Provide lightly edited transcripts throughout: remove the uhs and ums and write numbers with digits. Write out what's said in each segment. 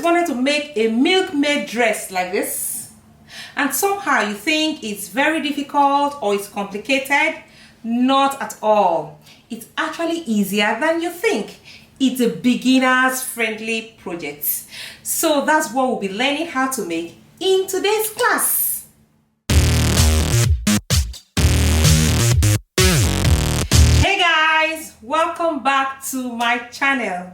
wanted to make a milkmaid dress like this, and somehow you think it's very difficult or it's complicated. Not at all. It's actually easier than you think. It's a beginners friendly project. So that's what we'll be learning how to make in today's class. Hey guys, welcome back to my channel.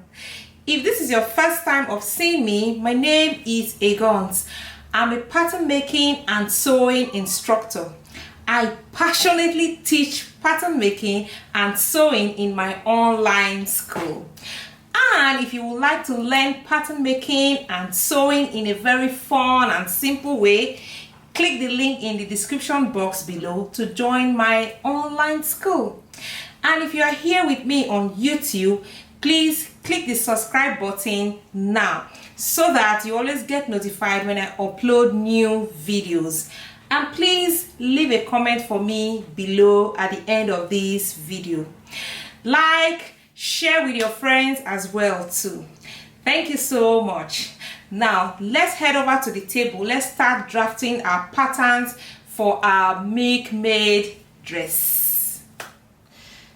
If this is your first time of seeing me, my name is Egons. I'm a pattern making and sewing instructor. I passionately teach pattern making and sewing in my online school. And if you would like to learn pattern making and sewing in a very fun and simple way, click the link in the description box below to join my online school. And if you are here with me on YouTube, please click the subscribe button now so that you always get notified when I upload new videos. And please leave a comment for me below at the end of this video. Like, share with your friends as well too. Thank you so much. Now let's head over to the table. Let's start drafting our patterns for our Milkmaid dress.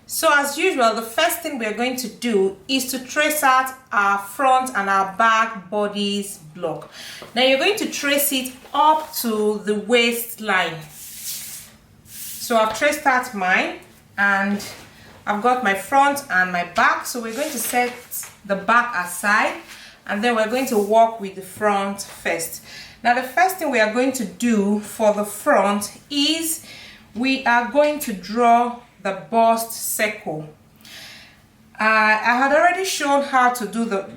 So as usual, the first thing we're going to do is to trace out our front and our back bodice block. Now you're going to trace it up to the waistline. So I've traced out mine and I've got my front and my back. So we're going to set the back aside and then we're going to work with the front first. Now the first thing we are going to do for the front is we are going to draw the bust circle. I had already shown how to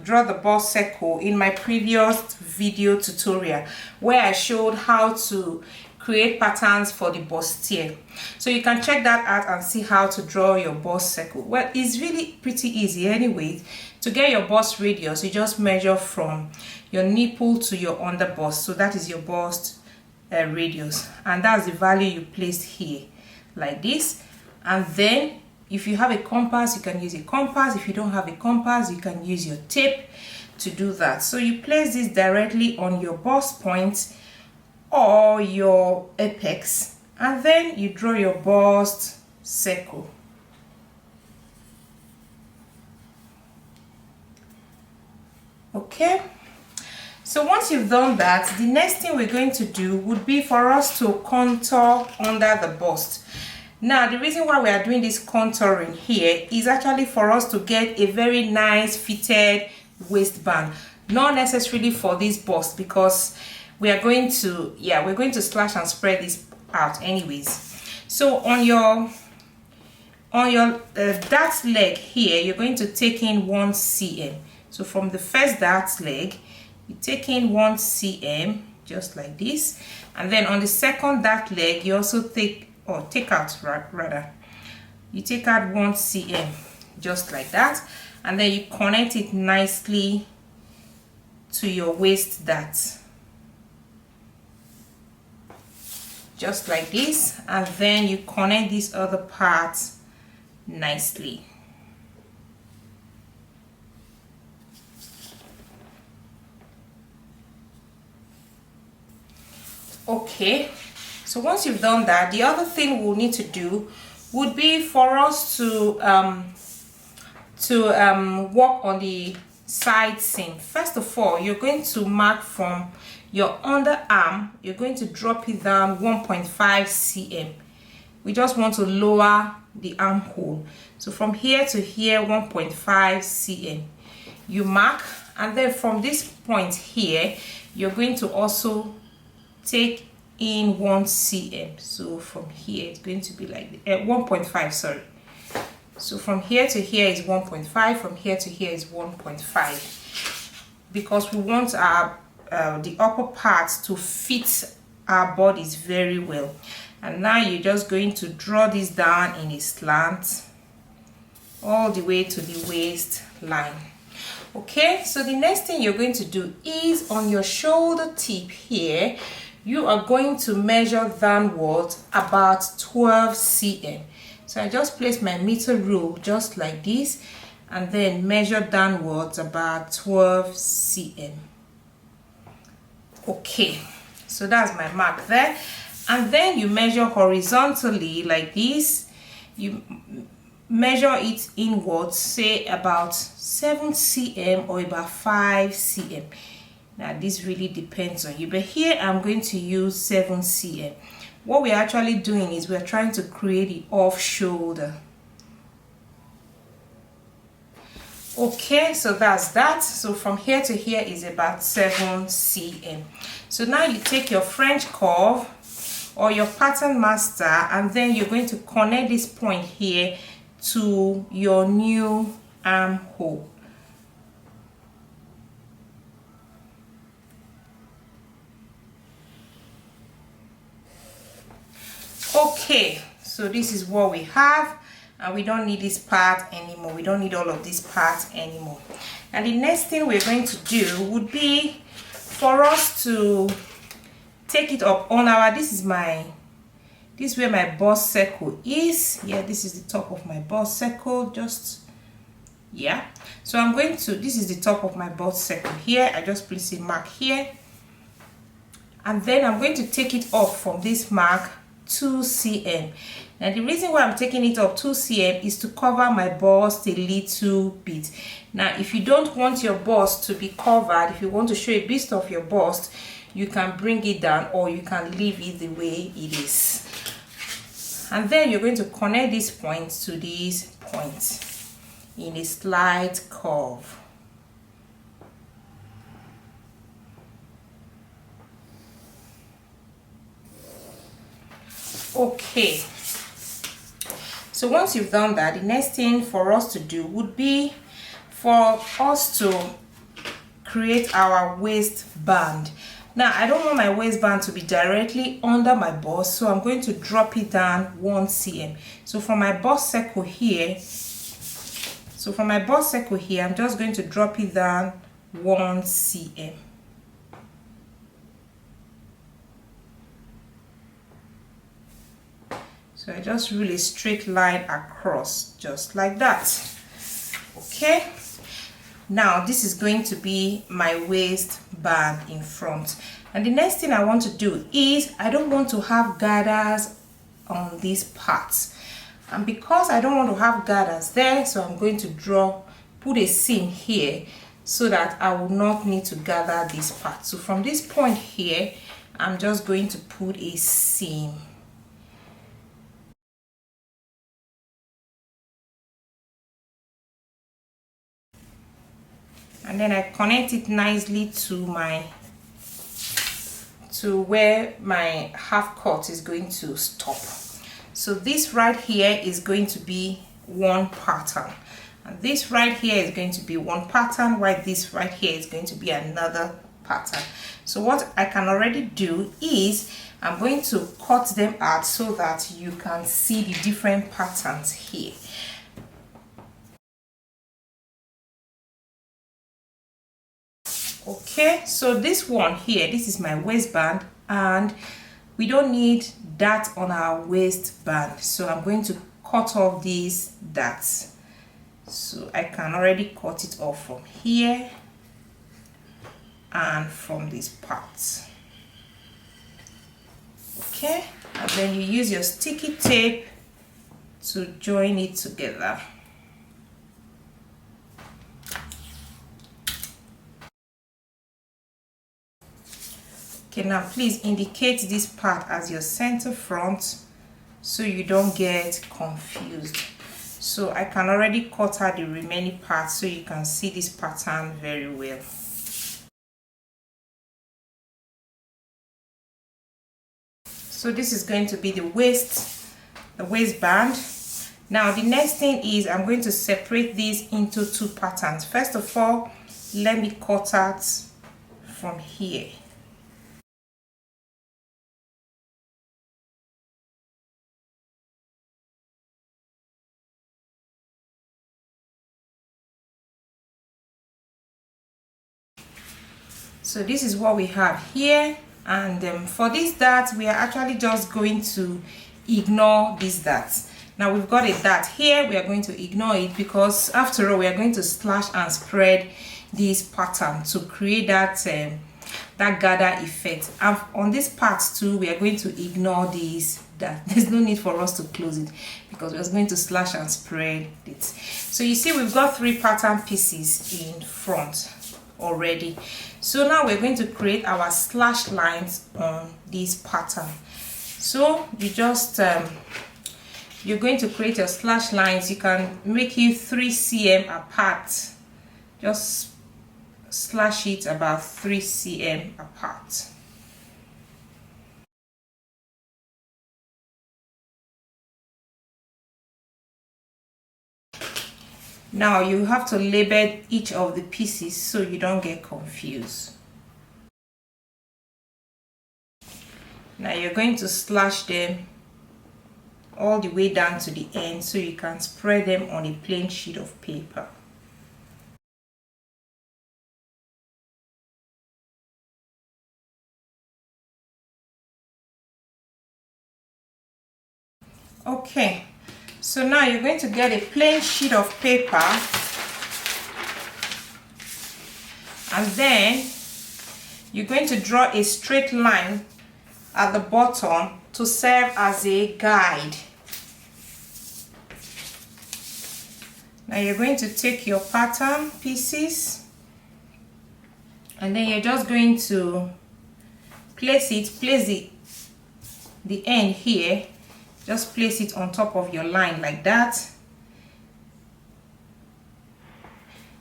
draw the bust circle in my previous video tutorial where I showed how to create patterns for the bustier. So you can check that out and see how to draw your bust circle. Well, it's really pretty easy anyway. To get your bust radius, you just measure from your nipple to your under bust. So that is your bust radius, and that's the value you placed here like this. And then if you have a compass, you can use a compass. If you don't have a compass, you can use your tape to do that. So you place this directly on your bust point or your apex, and then you draw your bust circle. Okay, so once you've done that, the next thing we're going to do would be for us to contour under the bust. Now the reason why we are doing this contouring here is actually for us to get a very nice fitted waistband, not necessarily for this bust, because we are going to we're going to slash and spread this out anyways. So on your dart leg here, you're going to take in 1 cm. So from the first dart leg, you take in 1 cm just like this, and then on the second dart leg you also take out rather, you take out 1 cm just like that, and then you connect it nicely to your waist dart just like this, and then you connect this other part nicely. Okay, so once you've done that, the other thing we'll need to do would be for us to work on the side seam. First of all, you're going to mark from your underarm, you're going to drop it down 1.5 cm. We just want to lower the armhole. So from here to here, 1.5 cm. You mark, and then from this point here, you're going to also take in 1 cm. So from here it's going to be like 1.5, sorry. So from here to here is 1.5, from here to here is 1.5, because we want our the upper part to fit our bodies very well. And now you're just going to draw this down in a slant all the way to the waistline. Okay, so the next thing you're going to do is on your shoulder tip here, you are going to measure downwards about 12 cm. So I just place my meter rule just like this and then measure downwards about 12 cm. Okay, so that's my mark there. And then you measure horizontally like this. You measure it inwards, say about 7 cm or about 5 cm. Now this really depends on you, but here I'm going to use 7 cm. What we're actually doing is we're trying to create the off shoulder. Okay, so that's that. So from here to here is about 7 cm. So now you take your French curve or your pattern master, and then you're going to connect this point here to your new armhole. Okay, so this is what we have, and we don't need this part anymore. We don't need all of this part anymore. And the next thing we're going to do would be for us to take it up on our, this is where my bust circle is. Yeah, this is the top of my bust circle, just, yeah. So I'm going to, this is the top of my bust circle here. I just place a mark here, and then I'm going to take it off from this mark 2 cm. Now the reason why I'm taking it up 2 cm is to cover my bust a little bit. Now if you don't want your bust to be covered, if you want to show a bit of your bust, you can bring it down or you can leave it the way it is. And then you're going to connect this point to this point in a slight curve. Okay, so once you've done that, the next thing for us to do would be for us to create our waistband. Now I don't want my waistband to be directly under my bust, so I'm going to drop it down 1 cm. So from my bust circle here, I'm just going to drop it down 1 cm. So I just really straight line across, just like that. Okay, now this is going to be my waistband in front. And the next thing I want to do is, I don't want to have gathers on these parts. And because I don't want to have gathers there, so I'm going to put a seam here so that I will not need to gather this part. So from this point here, I'm just going to put a seam. And then I connect it nicely to where my half cut is going to stop. So this right here is going to be one pattern, and this right here is going to be one pattern, while this right here is going to be another pattern. So what I can already do is I'm going to cut them out so that you can see the different patterns here. Okay, so this one here, this is my waistband, and we don't need that on our waistband, so I'm going to cut off these dots. So I can already cut it off from here and from this part. Okay, and then you use your sticky tape to join it together. Okay, now please indicate this part as your center front so you don't get confused. So I can already cut out the remaining parts so you can see this pattern very well. So this is going to be the waistband. Now the next thing is I'm going to separate these into two patterns. First of all, let me cut out from here. So this is what we have here, and for this dart we are actually just going to ignore these darts. Now we've got a dart here, we are going to ignore it because after all we are going to slash and spread this pattern to create that that gather effect. And on this part too, we are going to ignore this, that there's no need for us to close it because we're going to slash and spread it. So you see we've got 3 pattern pieces in front already. So now we're going to create our slash lines on this pattern. So you just you're going to create your slash lines. You can make it 3 cm apart. Just slash it about 3 cm apart. Now you have to label each of the pieces so you don't get confused. Now you're going to slash them all the way down to the end so you can spread them on a plain sheet of paper. Okay, so now you're going to get a plain sheet of paper, and then you're going to draw a straight line at the bottom to serve as a guide. Now you're going to take your pattern pieces and then you're just going to place the end here. Just place it on top of your line like that.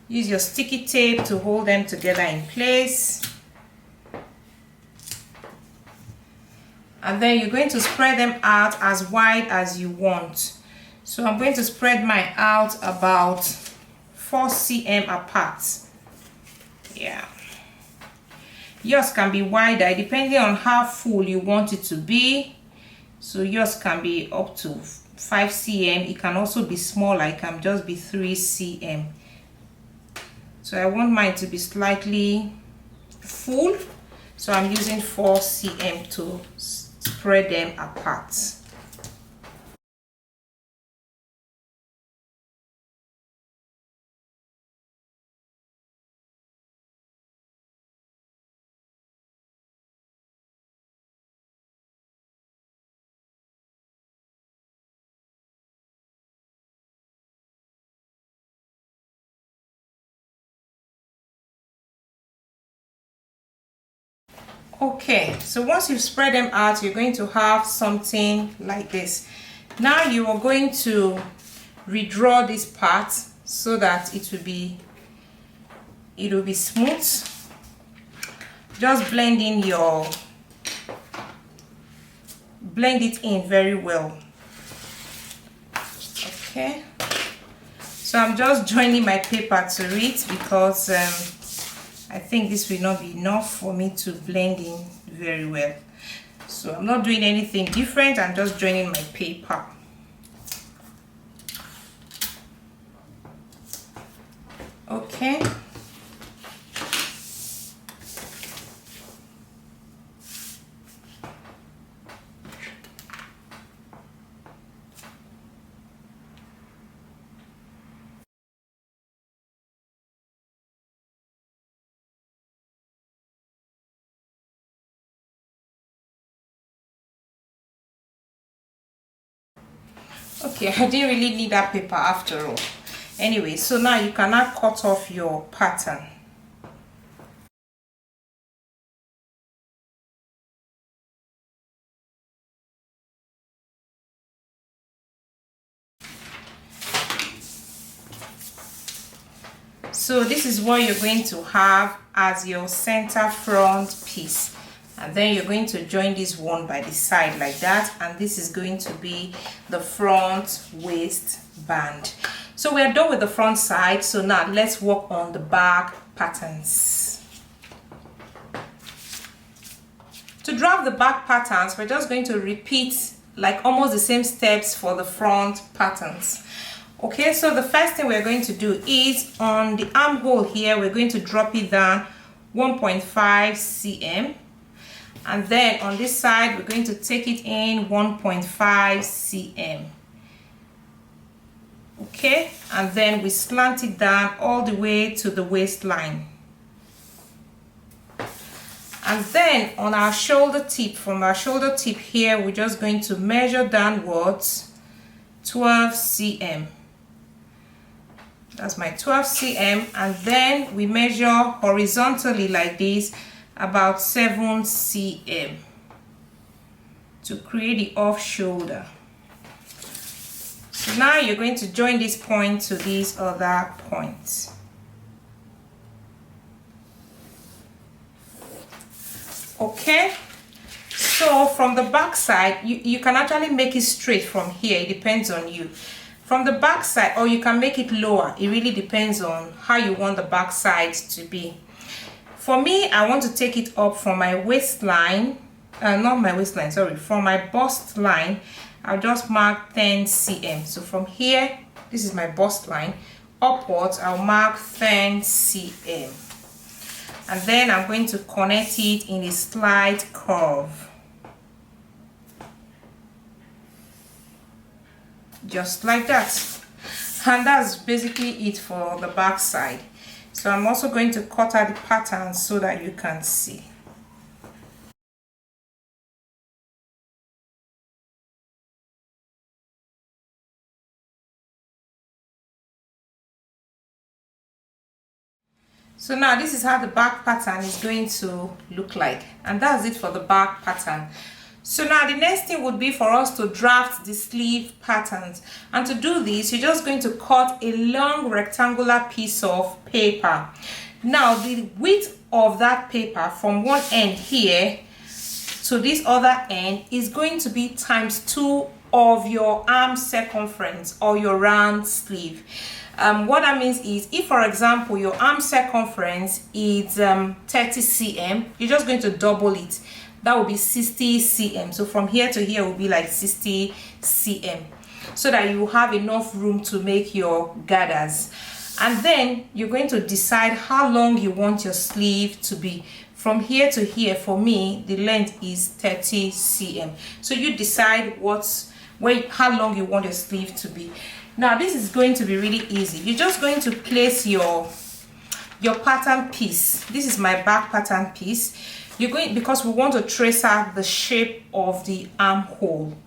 Use your sticky tape to hold them together in place. And then you're going to spread them out as wide as you want. So I'm going to spread mine out about 4 cm apart. Yeah. Yours can be wider depending on how full you want it to be. So yours can be up to 5 cm. It can also be smaller. It can just be 3 cm. So I want mine to be slightly full. So I'm using 4 cm to spread them apart. Okay, so once you've spread them out, you're going to have something like this. Now you are going to redraw this part so that it will be smooth. Just blend it in very well. Okay, so I'm just joining my paper to it because I think this will not be enough for me to blend in very well. So I'm not doing anything different, I'm just joining my paper. Okay. Okay, I didn't really need that paper after all. Anyway, so now you can now cut off your pattern. So this is what you're going to have as your center front piece. And then you're going to join this one by the side like that, and this is going to be the front waistband. So we are done with the front side, so now let's work on the back patterns. To draw the back patterns, we're just going to repeat like almost the same steps for the front patterns. Okay, so the first thing we're going to do is on the armhole here, we're going to drop it down 1.5 cm. And then on this side, we're going to take it in 1.5 cm. Okay, and then we slant it down all the way to the waistline. And then on our shoulder tip, from our shoulder tip here, we're just going to measure downwards 12 cm. That's my 12 cm, and then we measure horizontally like this about 7 cm to create the off shoulder. So now you're going to join this point to these other points. Okay, so from the back side, you can actually make it straight from here. It depends on you. From the back side, or you can make it lower. It really depends on how you want the back side to be. For me, I want to take it up from my waistline, not my waistline, sorry, from my bust line. I'll just mark 10 cm. So from here, this is my bust line, upwards, I'll mark 10 cm. And then I'm going to connect it in a slight curve. Just like that. And that's basically it for the back side. So I'm also going to cut out the pattern so that you can see. So now this is how the back pattern is going to look like, and that's it for the back pattern. So now the next thing would be for us to draft the sleeve patterns, and to do this you're just going to cut a long rectangular piece of paper. Now the width of that paper from one end here to this other end is going to be times 2 of your arm circumference or your round sleeve. What that means is, if for example your arm circumference is 30 cm, you're just going to double it. That will be 60 cm. So from here to here will be like 60 cm, so that you will have enough room to make your gathers. And then you're going to decide how long you want your sleeve to be. From here to here, for me, the length is 30 cm. So you decide how long you want your sleeve to be. Now this is going to be really easy. You're just going to place your pattern piece. This is my back pattern piece. You're going, because we want to trace out the shape of the armhole.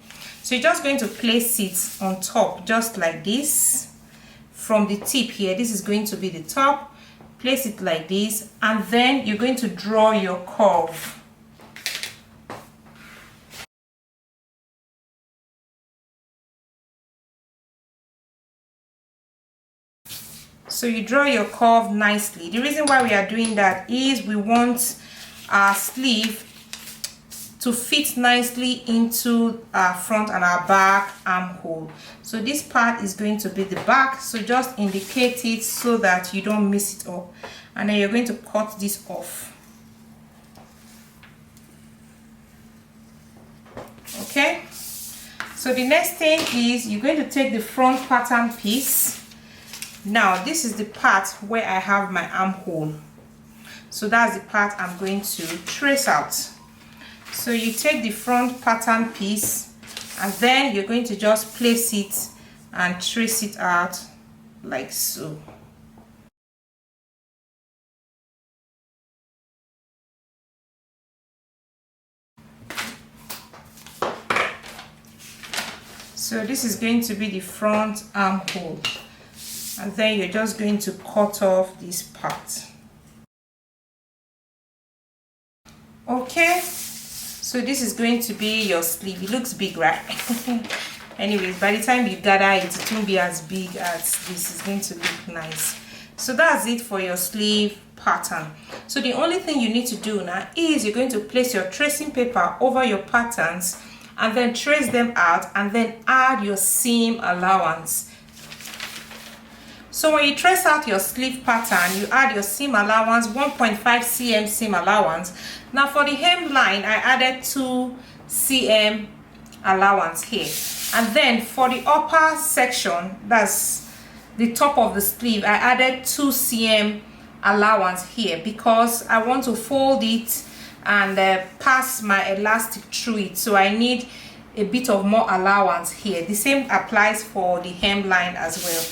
So you're just going to place it on top, just like this. From the tip here, this is going to be the top. Place it like this, and then you're going to draw your curve. So you draw your curve nicely. The reason why we are doing that is we want our sleeve to fit nicely into our front and our back armhole. So this part is going to be the back, so just indicate it so that you don't mess it up. And then you're going to cut this off. Okay, so the next thing is you're going to take the front pattern piece. Now this is the part where I have my armhole, so that's the part I'm going to trace out. So you take the front pattern piece, and then you're going to just place it and trace it out like so. So this is going to be the front armhole, and then you're just going to cut off this part. Okay, so this is going to be your sleeve. It looks big, right? Anyways, by the time you gather it, it won't be as big as this. Is going to look nice. So that's it for your sleeve pattern. So the only thing you need to do now is you're going to place your tracing paper over your patterns, and then trace them out, and then add your seam allowance. So when you trace out your sleeve pattern, you add your seam allowance, 1.5 cm seam allowance. Now for the hemline, I added 2 cm allowance here. And then for the upper section, that's the top of the sleeve, I added 2 cm allowance here because I want to fold it and pass my elastic through it. So I need a bit of more allowance here. The same applies for the hemline as well.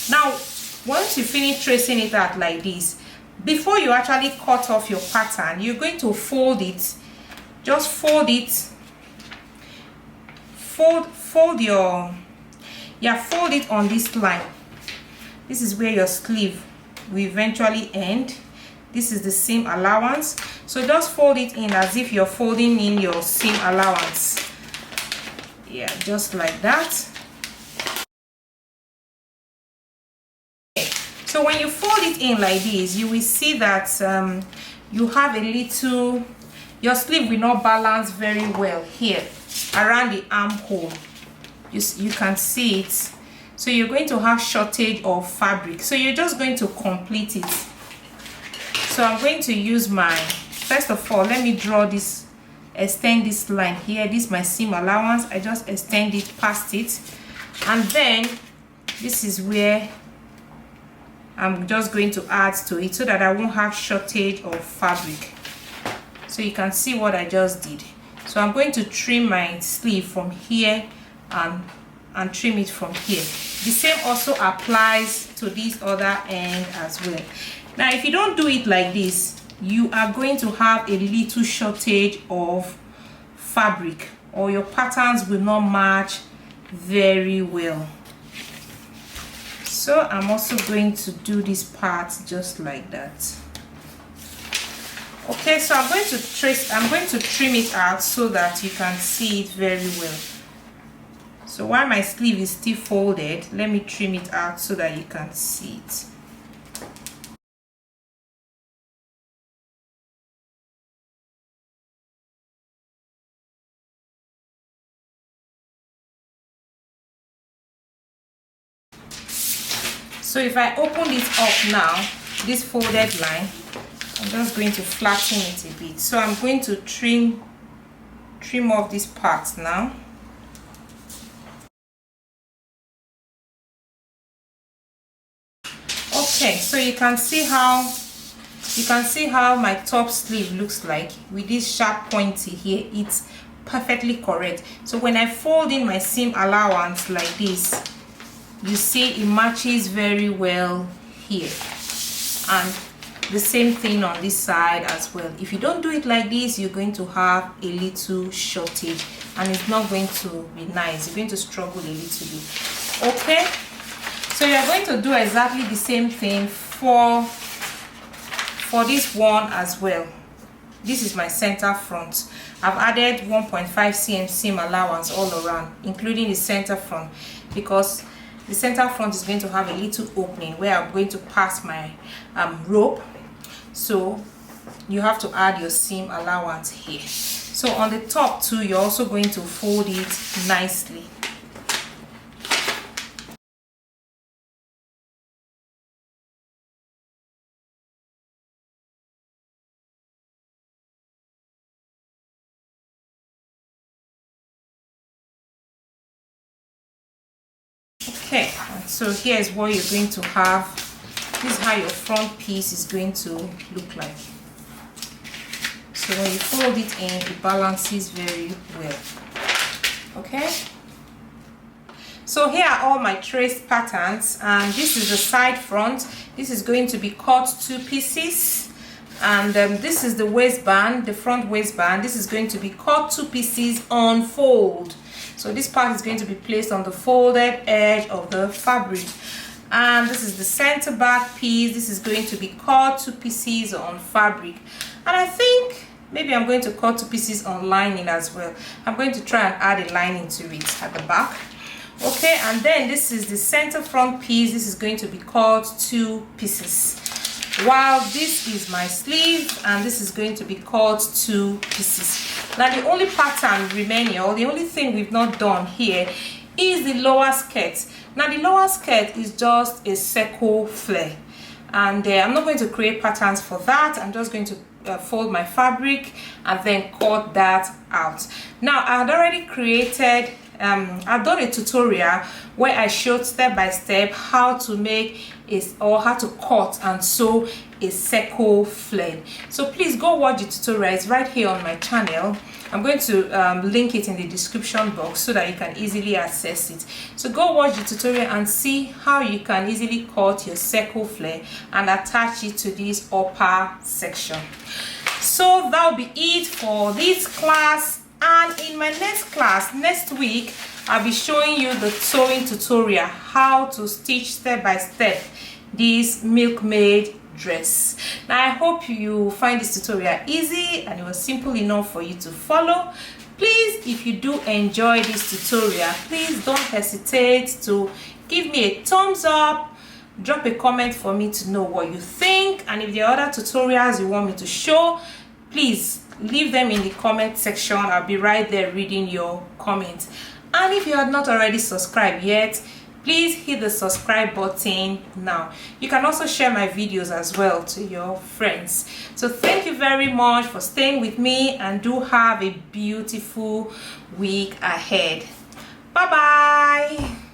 Now once you finish tracing it out like this, before you actually cut off your pattern, you're going to fold it. Just fold it, fold it on this line. This is where your sleeve will eventually end. This is the seam allowance, so just fold it in as if you're folding in your seam allowance. Yeah, just like that. So when you fold it in like this, you will see that you have a little, your sleeve will not balance very well here around the armhole. You can see it. So you're going to have shortage of fabric, so you're just going to complete it. So I'm going to use my, first of all, let me draw this, extend this line here. This is my seam allowance. I just extend it past it, and then this is where I'm just going to add to it so that I won't have shortage of fabric. So you can see what I just did. So I'm going to trim my sleeve from here and trim it from here. The same also applies to this other end as well. Now if you don't do it like this, you are going to have a little shortage of fabric, or your patterns will not match very well. So I'm also going to do this part just like that. Okay, so I'm going to trim it out so that you can see it very well. So while my sleeve is still folded, let me trim it out so that you can see it. So if I open it up now, this folded line, I'm just going to flatten it a bit. So I'm going to trim off this part now. Okay, so you can see how my top sleeve looks like with this sharp pointy here. It's perfectly correct. So when I fold in my seam allowance like this, you see it matches very well here, and the same thing on this side as well. If you don't do it like this, you're going to have a little shortage and it's not going to be nice. You're going to struggle a little bit. Okay, so you're going to do exactly the same thing for this one as well. This is my center front. I've added 1.5 cm seam allowance all around, including the center front, because the center front is going to have a little opening where I'm going to pass my rope. So you have to add your seam allowance here. So on the top too, you're also going to fold it nicely. Okay, so here's what you're going to have. This is how your front piece is going to look like. So when you fold it in, it balances very well. Okay, so here are all my traced patterns, and this is the side front. This is going to be cut 2 pieces, and this is the waistband, the front waistband. This is going to be cut 2 pieces on fold. So this part is going to be placed on the folded edge of the fabric. And this is the center back piece. This is going to be cut 2 pieces on fabric. And I think maybe I'm going to cut 2 pieces on lining as well. I'm going to try and add a lining to it at the back. Okay, and then this is the center front piece. This is going to be cut 2 pieces. While this is my sleeve, and this is going to be cut 2 pieces. Now the only pattern remaining, or the only thing we've not done here, is the lower skirt. Now the lower skirt is just a circle flare, and I'm not going to create patterns for that. I'm just going to fold my fabric and then cut that out. Now I had already created I've done a tutorial where I showed step by step how to make how to cut and sew a circle flare. So please go watch the tutorial. It's right here on my channel. I'm going to link it in the description box so that you can easily access it. So go watch the tutorial and see how you can easily cut your circle flare and attach it to this upper section. So that'll be it for this class, and in my next class next week I'll be showing you the sewing tutorial, how to stitch step by step this Milkmaid dress. Now I hope you find this tutorial easy and it was simple enough for you to follow. Please, if you do enjoy this tutorial, please don't hesitate to give me a thumbs up, drop a comment for me to know what you think, and if there are other tutorials you want me to show, please leave them in the comment section. I'll be right there reading your comments. And if you are not already subscribed yet, please hit the subscribe button now. You can also share my videos as well to your friends. So thank you very much for staying with me, and do have a beautiful week ahead. Bye bye.